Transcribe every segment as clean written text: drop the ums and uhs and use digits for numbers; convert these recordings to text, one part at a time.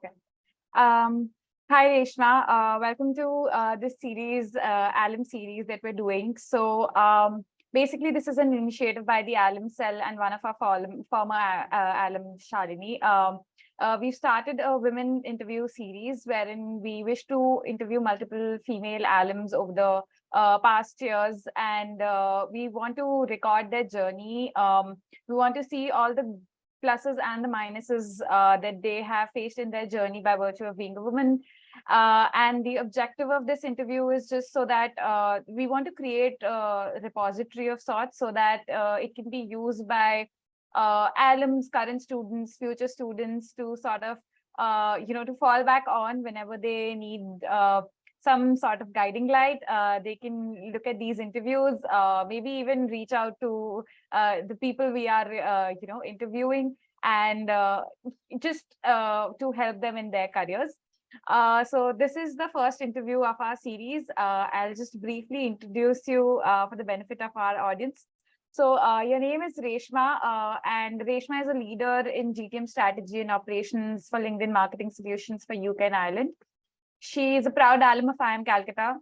Okay. Hi, Reshma. Welcome to this series, IIM series that we're doing. So basically, this is an initiative by the IIM cell and one of our former IIM, Shalini. We've started a women interview series wherein we wish to interview multiple female IIMs over the past years, and we want to record their journey. We want to see all the pluses and the minuses that they have faced in their journey by virtue of being a woman. And the objective of this interview is just so that we want to create a repository of sorts so that it can be used by alums, current students, future students to sort of, to fall back on whenever they need some sort of guiding light. They can look at these interviews, maybe even reach out to the people we are, interviewing, and just to help them in their careers. So this is the first interview of our series. I'll just briefly introduce you for the benefit of our audience. So your name is Reshma, and Reshma is a leader in GTM strategy and operations for LinkedIn marketing solutions for UK and Ireland. She is a proud alum of IIM Calcutta,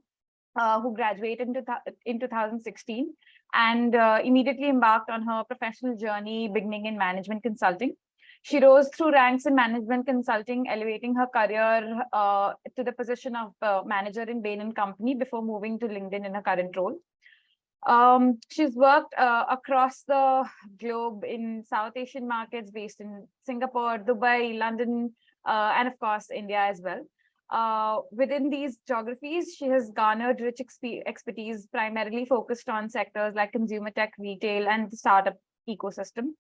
who graduated in 2016 and immediately embarked on her professional journey, beginning in management consulting. She rose through ranks in management consulting, elevating her career to the position of manager in Bain & Company before moving to LinkedIn in her current role. She's worked across the globe in South Asian markets based in Singapore, Dubai, London, and of course, India as well. Within these geographies, she has garnered rich expertise, primarily focused on sectors like consumer tech, retail, and the startup ecosystem.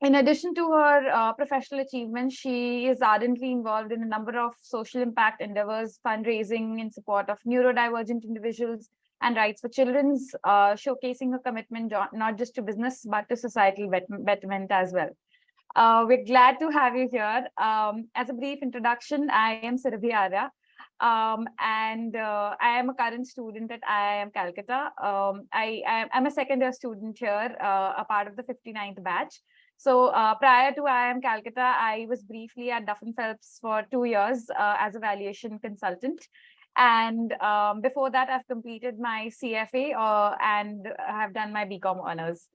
In addition to her professional achievements, she is ardently involved in a number of social impact endeavors, fundraising in support of neurodivergent individuals and rights for children, showcasing her commitment not just to business, but to societal betterment as well. We're glad to have you here. As a brief introduction, I am Surabhi Arya, and I am a current student at IIM Calcutta. I'm a second year student here, a part of the 59th batch. So prior to IIM Calcutta, I was briefly at Duff & Phelps for 2 years as a valuation consultant. And before that, I've completed my CFA and have done my BCom honors.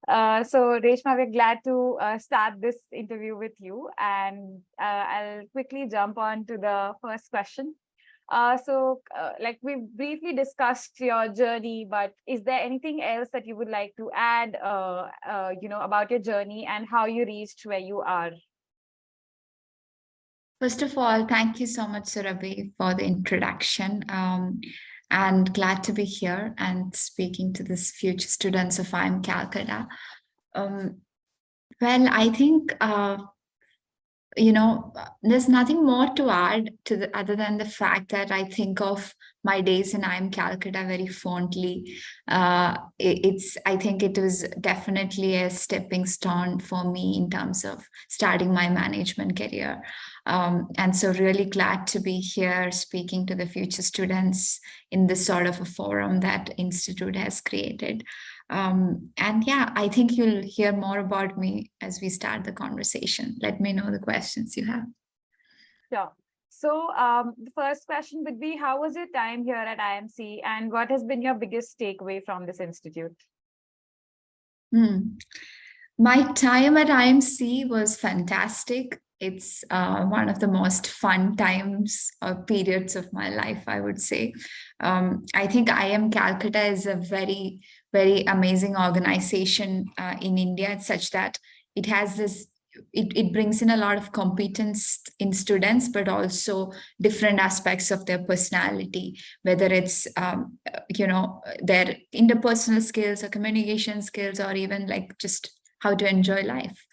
So Reshma, we're glad to start this interview with you, and I'll quickly jump on to the first question. Like we briefly discussed your journey, but is there anything else that you would like to add, about your journey and how you reached where you are? First of all, thank you so much, Surabhi, for the introduction. And glad to be here and speaking to this future students of IIM Calcutta. Well, I think, there's nothing more to add to other than the fact that I think of my days in IIM Calcutta very fondly. I think it was definitely a stepping stone for me in terms of starting my management career. And so really glad to be here speaking to the future students in this sort of a forum that Institute has created. And yeah, I think you'll hear more about me as we start the conversation. Let me know the questions you have. Sure. So the first question would be, how was your time here at IMC and what has been your biggest takeaway from this institute? My time at IMC was fantastic. It's one of the most fun times or periods of my life, I would say. I think IIM Calcutta is a very, very amazing organization in India, such that it has this, it brings in a lot of competence in students, but also different aspects of their personality, whether it's, their interpersonal skills or communication skills, or even like just how to enjoy life.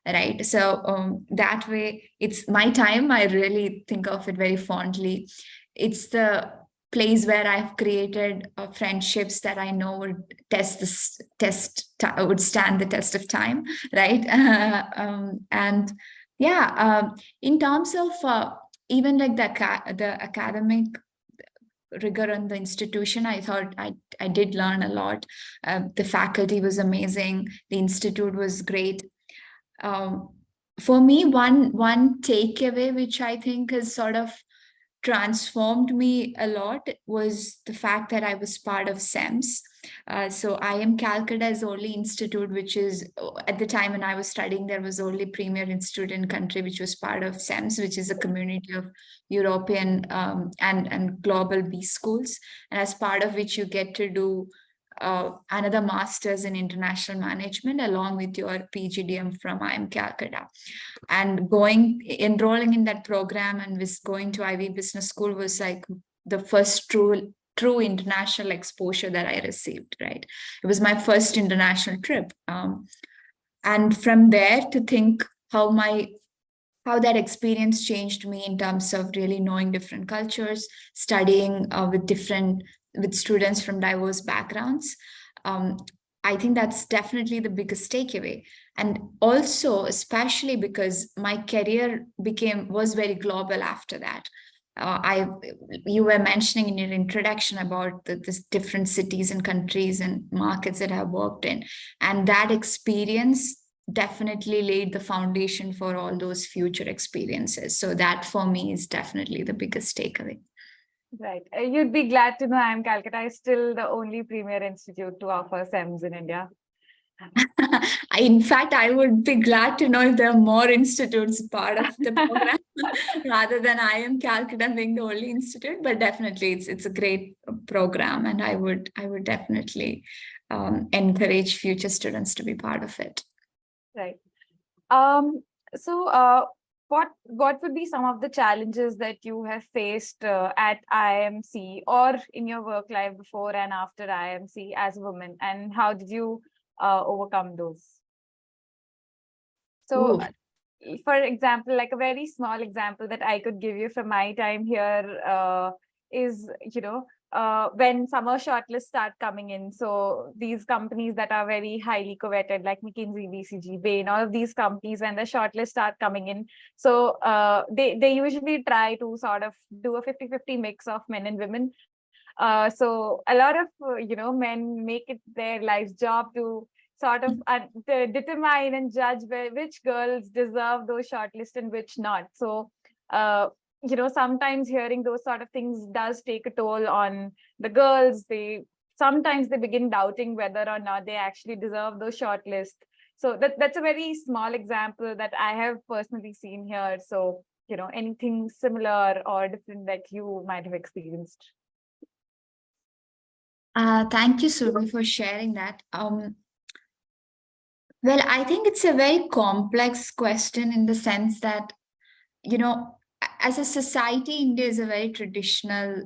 Right. So that way, it's my time. I really think of it very fondly. It's the place where I've created friendships that I know would would stand the test of time. Right. And yeah, in terms of even like the academic rigor in the institution, I thought I did learn a lot. The faculty was amazing. The institute was great. for me, one takeaway which I think has sort of transformed me a lot was the fact that I was part of SEMS. So IIM Calcutta is the only institute which is, at the time when I was studying, there was only premier institute in country which was part of SEMS, which is a community of European and global B schools, and as part of which you get to do another master's in international management along with your PGDM from IIM Calcutta. And enrolling in that program and going to Ivy Business School was like the first true international exposure that I received, right? It was my first international trip. And from there to think how that experience changed me in terms of really knowing different cultures, studying with students from diverse backgrounds. Um, I think that's definitely the biggest takeaway. And also, especially because my career was very global after that. You were mentioning in your introduction about the different cities and countries and markets that I've worked in, and that experience definitely laid the foundation for all those future experiences. So that for me is definitely the biggest takeaway. Right. You'd be glad to know IIM Calcutta is still the only premier institute to offer SEMS in India. In fact, I would be glad to know if there are more institutes part of the program rather than IIM Calcutta being the only institute. But definitely, it's a great program, and I would definitely encourage future students to be part of it. Right. So, what would be some of the challenges that you have faced at IIMC or in your work life before and after IIMC as a woman, and how did you overcome those? So, for example, like a very small example that I could give you from my time here is, when summer shortlists start coming in. So these companies that are very highly coveted, like McKinsey, BCG, Bain, all of these companies, when the shortlists start coming in, so they usually try to sort of do a 50-50 mix of men and women. So a lot of men make it their life's job to sort of determine and judge which girls deserve those shortlists and which not. So sometimes hearing those sort of things does take a toll on the girls. Sometimes they begin doubting whether or not they actually deserve those shortlists. So that's a very small example that I have personally seen here. So anything similar or different that you might have experienced? Thank you, Survi, for sharing that. Well, I think it's a very complex question in the sense that, as a society, India is a very traditional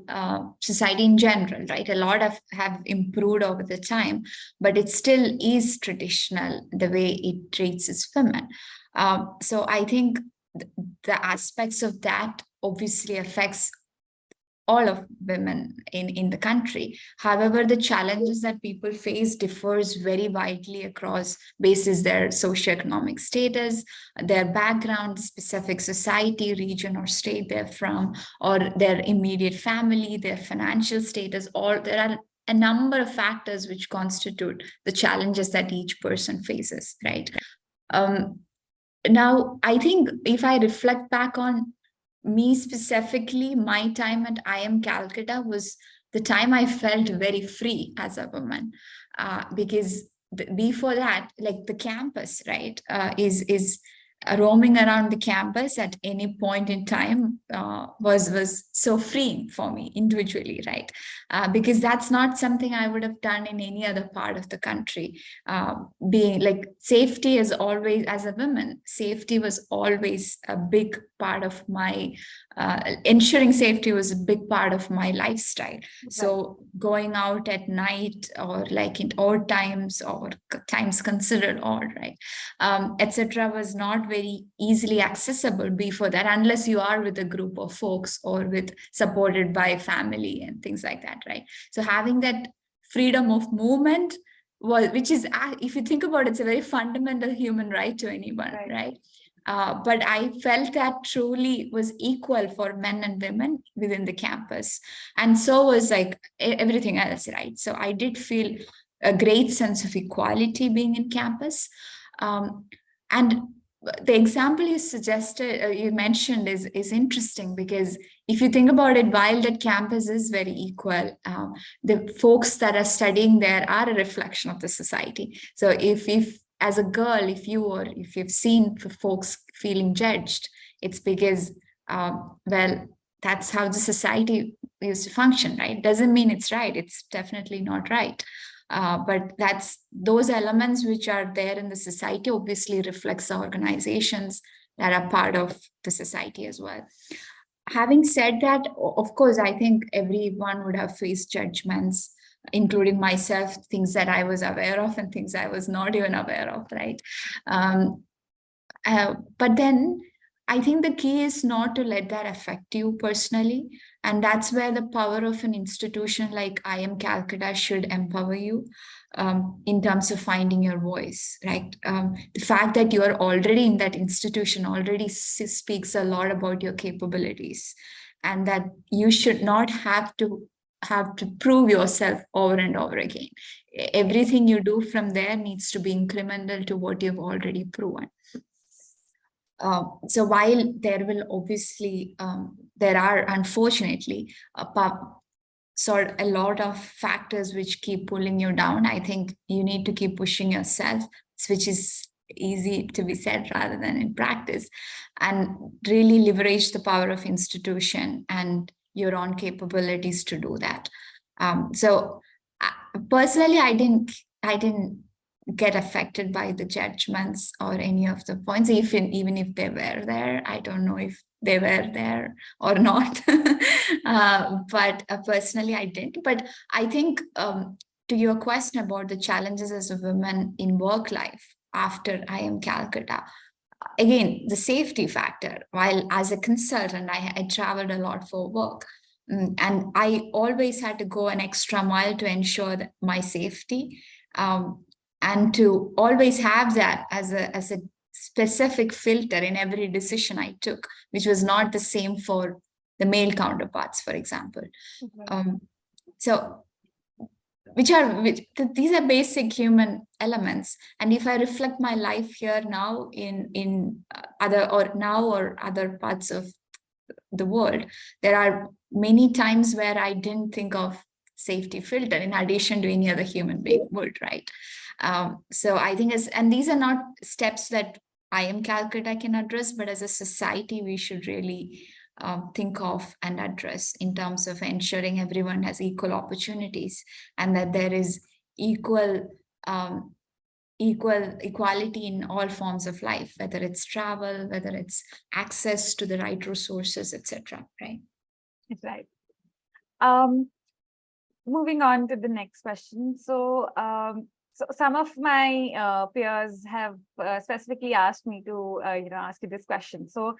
society in general, right? A lot have improved over the time, but it still is traditional the way it treats its women. So I think the aspects of that obviously affects all of women in the country. However, the challenges that people face differs very widely across basis their socioeconomic status, their background, specific society, region or state they're from, or their immediate family, their financial status, or there are a number of factors which constitute the challenges that each person faces, right? Now, I think if I reflect back on me specifically, my time at IIM Calcutta was the time I felt very free as a woman, because before that, like the campus, right, is roaming around the campus at any point in time was so freeing for me individually, right? Because that's not something I would have done in any other part of the country. Being like safety is always, as a woman, safety was always a big part of my ensuring safety was a big part of my lifestyle. Okay. So going out at night or like in odd times or times considered odd, right, etc., was not very easily accessible before that, unless you are with a group of folks or with supported by family and things like that, right? So having that freedom of movement which is, if you think about it, it's a very fundamental human right to anyone, right? But I felt that truly was equal for men and women within the campus. And so was like everything else, right? So I did feel a great sense of equality being in campus. And the example you suggested, you mentioned is interesting, because if you think about it, while that campus is very equal, the folks that are studying there are a reflection of the society. So if as a girl, if you've seen folks feeling judged, it's because, well, that's how the society used to function, right? Doesn't mean it's right. It's definitely not right. But that's those elements which are there in the society obviously reflects the organizations that are part of the society as well. Having said that, of course, I think everyone would have faced judgments, including myself, things that I was aware of and things I was not even aware of, right? But then I think the key is not to let that affect you personally. And that's where the power of an institution like IIM Calcutta should empower you, in terms of finding your voice, right? The fact that you are already in that institution already speaks a lot about your capabilities, and that you should not have to prove yourself over and over again. Everything you do from there needs to be incremental to what you've already proven. So while there will obviously, there are unfortunately sort of a lot of factors which keep pulling you down, I think you need to keep pushing yourself, which is easy to be said rather than in practice, and really leverage the power of institution and your own capabilities to do that. So personally, I didn't get affected by the judgments or any of the points, even if they were there. I don't know if they were there or not. But personally, I didn't. But I think, to your question about the challenges as a woman in work life after IIM Calcutta, again, the safety factor. While as a consultant, I traveled a lot for work. And I always had to go an extra mile to ensure that my safety. And to always have that as a specific filter in every decision I took, which was not the same for the male counterparts, for example. Okay. So these are basic human elements. And if I reflect my life here now in other parts of the world, there are many times where I didn't think of safety filter in addition to any other human being would, right? So I think and these are not steps that IIM Calcutta can address, but as a society, we should really think of and address in terms of ensuring everyone has equal opportunities, and that there is equality in all forms of life, whether it's travel, whether it's access to the right resources, etc. Right? Right. Moving on to the next question. So, so some of my peers have specifically asked me to, ask you this question. So,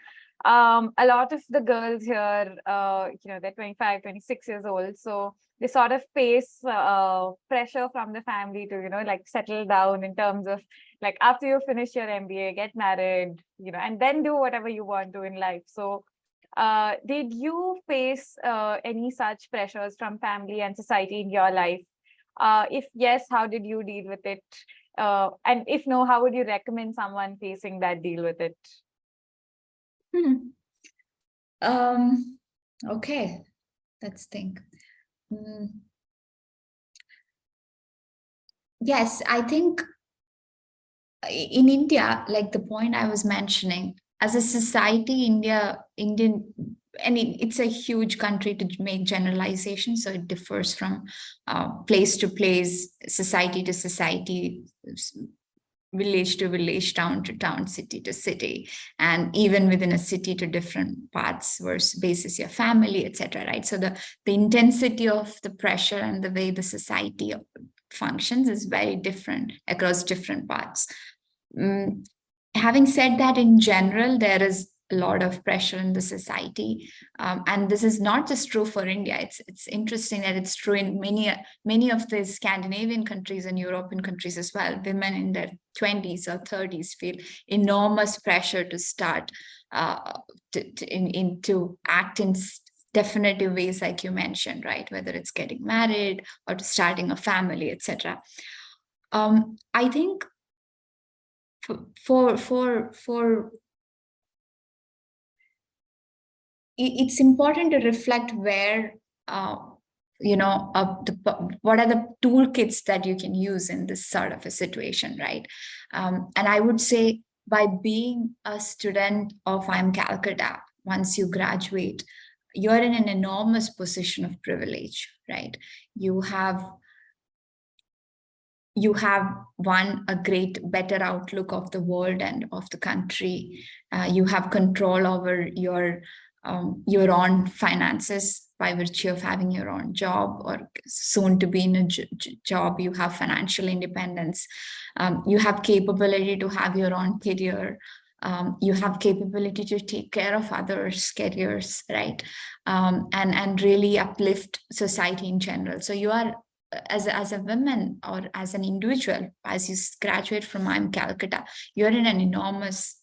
a lot of the girls here, they're 25, 26 years old. So they sort of face pressure from the family to, like settle down in terms of like after you finish your MBA, get married, and then do whatever you want to in life. So, did you face any such pressures from family and society in your life? If yes, how did you deal with it? And if no, how would you recommend someone facing that deal with it? Okay, let's think. Yes, I think in India, like the point I was mentioning, as a society, it's a huge country to make generalizations, so it differs from place to place, society to society, village to village, town to town, city to city, and even within a city to different parts versus basis your family, etc. Right? So the intensity of the pressure and the way the society functions is very different across different parts. Having said that, in general, there is a lot of pressure in the society, and this is not just true for India. It's interesting that it's true in many of the Scandinavian countries and European countries as well. Women in their 20s or 30s feel enormous pressure to start to act in definitive ways, like you mentioned, right? Whether it's getting married or to starting a family, etc. I think for it's important to reflect where what are the toolkits that you can use in this sort of a situation, right? And I would say, by being a student of IIM Calcutta, once you graduate, you're in an enormous position of privilege, right? You have a better outlook of the world and of the country. You have control over your own finances by virtue of having your own job, or soon to be in a job. You have financial independence. You have capability to have your own career. You have capability to take care of others' careers, right? And really uplift society in general. So you are, as a woman or as an individual, as you graduate from IIM Calcutta, you're in an enormous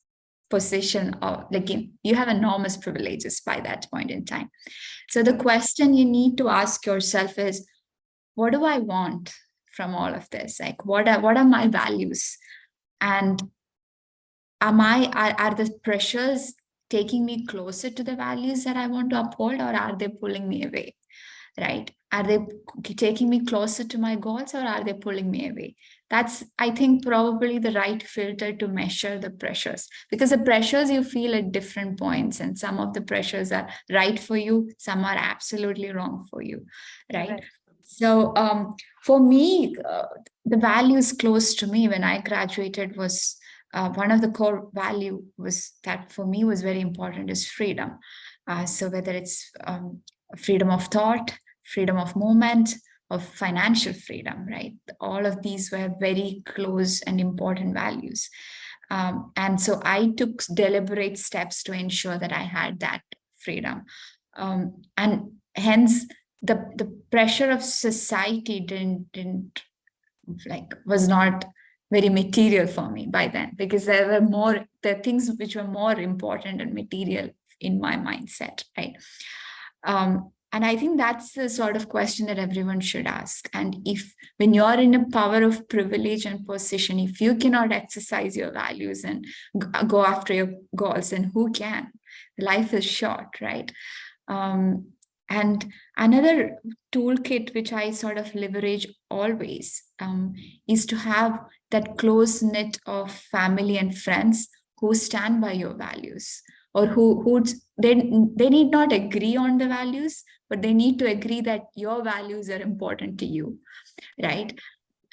position of, like, you have enormous privileges by that point in time. So the question you need to ask yourself is, what do I want from all of this? Like, what are my values? And are the pressures taking me closer to the values that I want to uphold, or are they pulling me away? Right? Are they taking me closer to my goals, or are they pulling me away? That's, I think, probably the right filter to measure the pressures, because the pressures you feel at different points, and some of the pressures are right for you, some are absolutely wrong for you, right? So for me, the values close to me when I graduated was, one of the core value was that for me was very important is freedom. So whether it's freedom of thought, freedom of movement, of financial freedom, right? All of these were very close and important values. And so I took deliberate steps to ensure that I had that freedom. And hence the pressure of society was not very material for me by then, because there were things which were more important and material in my mindset, right? And I think that's the sort of question that everyone should ask. And when you're in a power of privilege and position, if you cannot exercise your values and go after your goals, then who can? Life is short, right? And another toolkit which I sort of leverage always is to have that close knit of family and friends who stand by your values, or they need not agree on the values, but they need to agree that your values are important to you, right?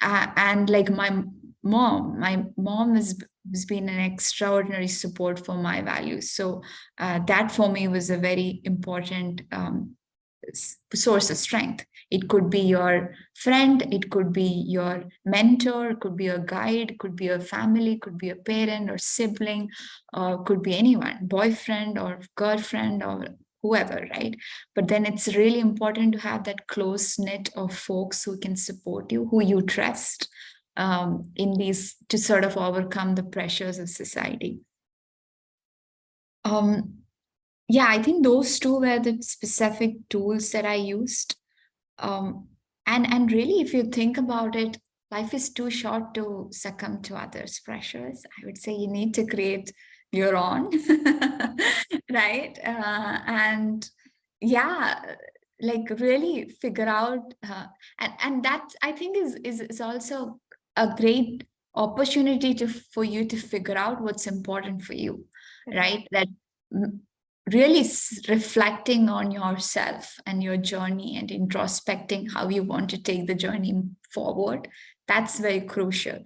And like my mom has been an extraordinary support for my values. So that for me was a very important source of strength. It could be your friend, it could be your mentor, it could be a guide, it could be a family, could be a parent or sibling, or could be anyone, boyfriend or girlfriend or whoever, right? But then it's really important to have that close knit of folks who can support you, who you trust in these, to sort of overcome the pressures of society. Yeah, I think those two were the specific tools that I used. And really, if you think about it, life is too short to succumb to others' pressures. I would say you need to create your own, right? And yeah, like really figure out, and that I think is also a great opportunity for you to figure out what's important for you, right? That really reflecting on yourself and your journey and introspecting how you want to take the journey forward, that's very crucial.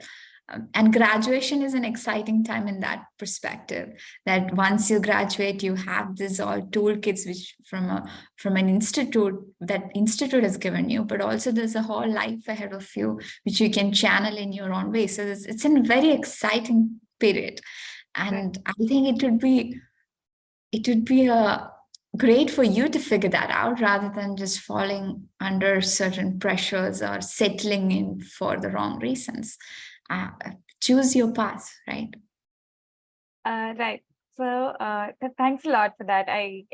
And graduation is an exciting time in that perspective, that once you graduate, you have these all toolkits which from an institute, that institute has given you, but also there's a whole life ahead of you which you can channel in your own way. So it's a very exciting period, and I think it would be great for you to figure that out, rather than just falling under certain pressures or settling in for the wrong reasons. Choose your path, right? Right. So thanks a lot for that. I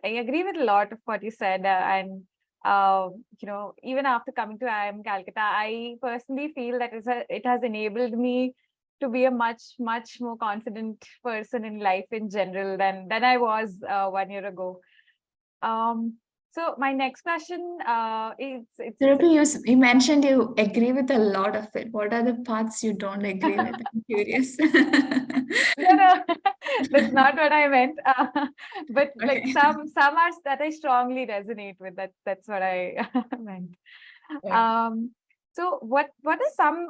agree with a lot of what you said, and even after coming to IIM Calcutta, I personally feel that it has enabled me to be a much more confident person in life in general than I was 1 year ago. So my next question is Surabhi, you mentioned you agree with a lot of it. What are the parts you don't agree with? I'm curious. no, that's not what I meant. But like Okay. some are that I strongly resonate with. That's what I meant. Okay. So what are some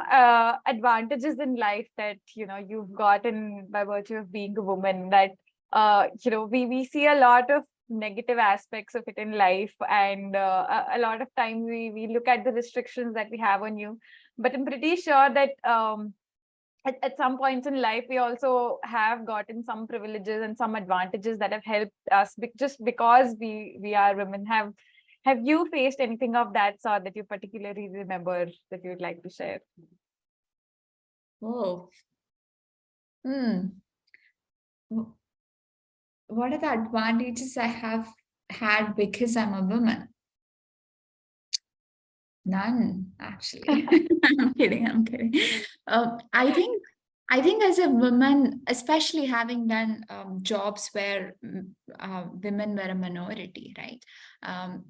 advantages in life that you've gotten by virtue of being a woman that we see a lot of negative aspects of it in life, and a lot of time we look at the restrictions that we have on you, but I'm pretty sure that at some points in life we also have gotten some privileges and some advantages that have helped us just because we are women. Have you faced anything of that sort that you particularly remember that you'd like to share? Oh. What are the advantages I have had because I'm a woman? None, actually. I'm kidding. I'm kidding. I think as a woman, especially having done jobs where women were a minority, right?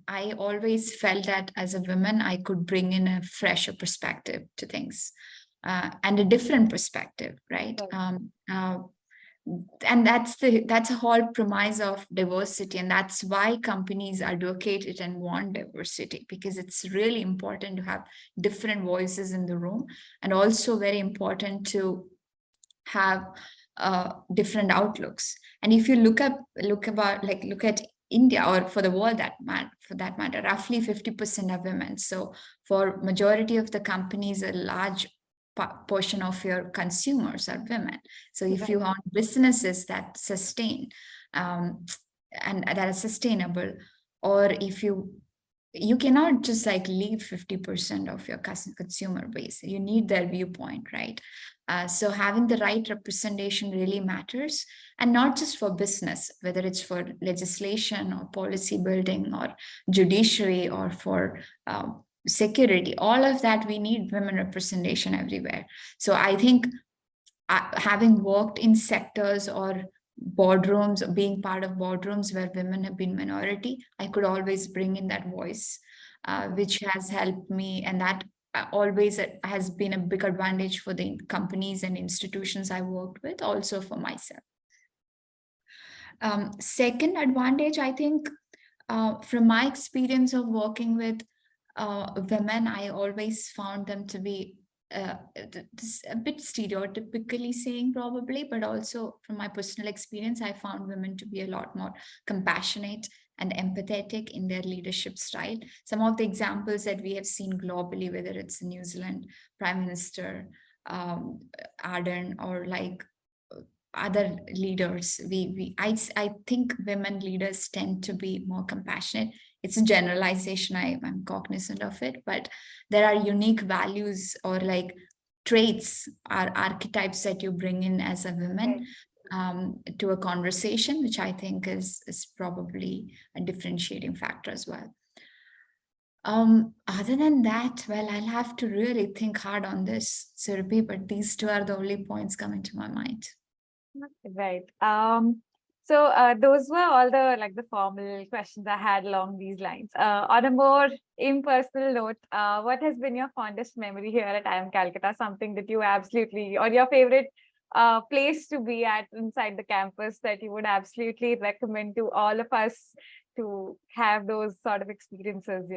I always felt that as a woman, I could bring in a fresher perspective to things, and a different perspective, right? Right. And that's a whole premise of diversity, and that's why companies advocate it and want diversity, because it's really important to have different voices in the room, and also very important to have different outlooks. And if you look at India, or for the world for that matter, roughly 50% are women. So for majority of the companies, a large portion of your consumers are women. So if you Right. want businesses that sustain, and that are sustainable, or if you cannot just like leave 50% of your consumer base, you need their viewpoint, right? So having the right representation really matters, and not just for business, whether it's for legislation or policy building or judiciary or for security, all of that, we need women representation everywhere. So I think having worked in sectors or boardrooms, being part of boardrooms where women have been minority, I could always bring in that voice, which has helped me, and that always has been a big advantage for the companies and institutions I worked with, also for myself. Second advantage, I think, from my experience of working with women, I always found them to be this a bit stereotypically saying probably, but also from my personal experience, I found women to be a lot more compassionate and empathetic in their leadership style. Some of the examples that we have seen globally, whether it's New Zealand Prime Minister Ardern, or like other leaders, I think women leaders tend to be more compassionate. It's a generalization, I'm cognizant of it, but there are unique values or like traits or archetypes that you bring in as a woman to a conversation, which I think is probably a differentiating factor as well. Other than that, well, I'll have to really think hard on this, Surabhi, but these two are the only points coming to my mind. Right. So those were all the formal questions I had along these lines. On a more impersonal note, what has been your fondest memory here at IIM Calcutta? Something that you absolutely, or your favorite place to be at inside the campus that you would absolutely recommend to all of us to have those sort of experiences,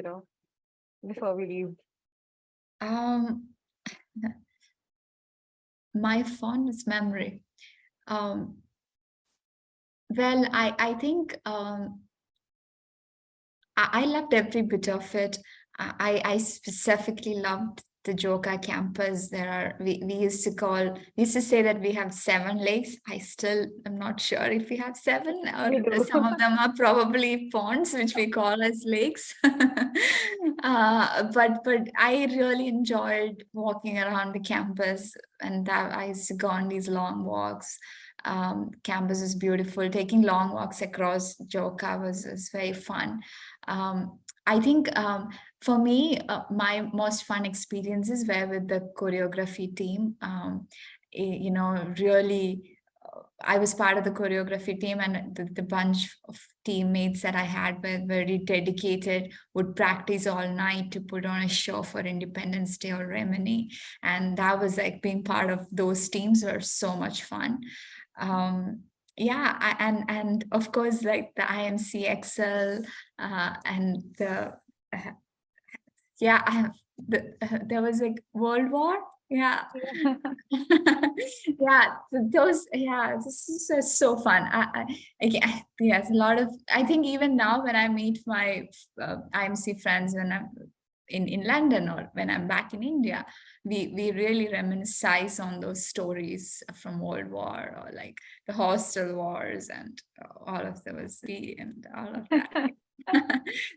before we leave? My fondest memory. Well, I think I loved every bit of it. I specifically loved the Joka campus. We used to say that we have 7 lakes. I still am not sure if we have 7, We or do. some of them are probably ponds, which we call as lakes. But I really enjoyed walking around the campus, and I used to go on these long walks. Campus is beautiful. Taking long walks across Joka was very fun. I think for me, my most fun experiences were with the choreography team. really, I was part of the choreography team, and the bunch of teammates that I had were very dedicated, would practice all night to put on a show for Independence Day or Remini. And that was like being part of those teams were so much fun. And of course, like the IMC Excel and uh, I have there was like World War. Yeah. This is so fun. Yes, a lot of, I think even now when I meet my IMC friends when I'm in London or when I'm back in India, we really reminisce on those stories from World War or like the hostel wars and all of those and all of that.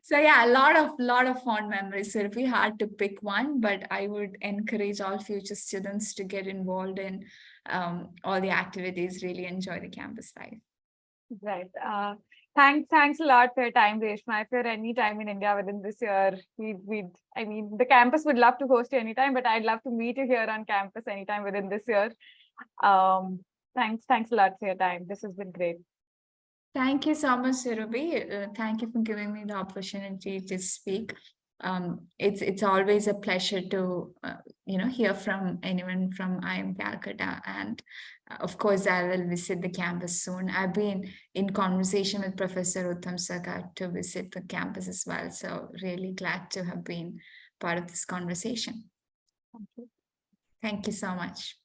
So yeah, a lot of fond memories. So if we had to pick one, but I would encourage all future students to get involved in all the activities, really enjoy the campus life. Right. Thanks a lot for your time, Reshma. If you're any time in India within this year, I mean, the campus would love to host you anytime, but I'd love to meet you here on campus anytime within this year. Thanks a lot for your time. This has been great. Thank you so much, Surabhi. Thank you for giving me the opportunity to speak. It's always a pleasure to hear from anyone from IIM Calcutta, and of course I will visit the campus soon. I've been in conversation with Professor Uttam Sagar to visit the campus as well, so really glad to have been part of this conversation. Thank you. Thank you so much.